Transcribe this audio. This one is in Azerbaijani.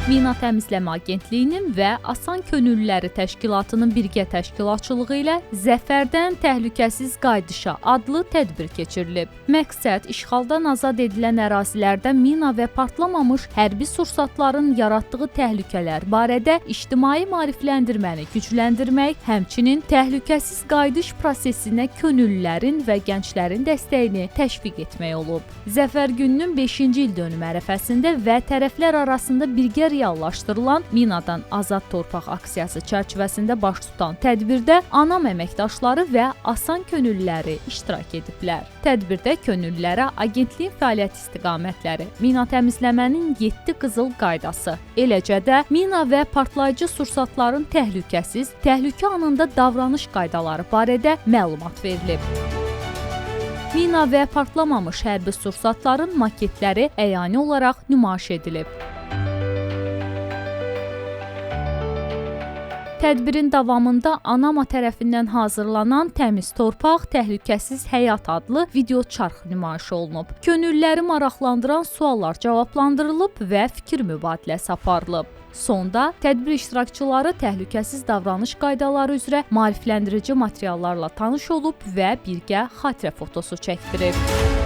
Mina Təmizləmə Agentliyinin və Asan Könüllüləri Təşkilatının birgə təşkilatçılığı ilə Zəfərdən Təhlükəsiz Qayıdışa adlı tədbir keçirilib. Məqsəd işğaldan azad edilən ərazilərdə mina və partlamamış hərbi sursatların yaratdığı təhlükələr barədə ictimai maarifləndirməni gücləndirmək, həmçinin təhlükəsiz qayıdış prosesinə könüllülərin və gənclərin dəstəyini təşviq etmək olub. Zəfər gününün 5-ci ildönümü ərəfəsində və tərəflər arasında birgə reallaşdırılan Minadan Azad Torpaq aksiyası çərçivəsində baş tutan tədbirdə ANAM əməkdaşları və Asan Könüllüləri iştirak ediblər. Tədbirdə könüllülərə agentliyin fəaliyyət istiqamətləri, mina təmizləmənin 7 qızıl qaydası, eləcə də mina və partlayıcı sursatların təhlükə anında davranış qaydaları barədə məlumat verilib. Mina və partlamamış hərbi sursatların maketləri əyani olaraq nümayiş edilib. Tədbirin davamında ANAMA tərəfindən hazırlanan Təmiz Torpaq, Təhlükəsiz Həyat adlı video çarx nümayiş olunub. Könüllüləri maraqlandıran suallar cavablandırılıb və fikir mübadiləsi aparılıb. Sonda tədbir iştirakçıları təhlükəsiz davranış qaydaları üzrə maarifləndirici materiallarla tanış olub və birgə xatirə fotosu çəkdirib.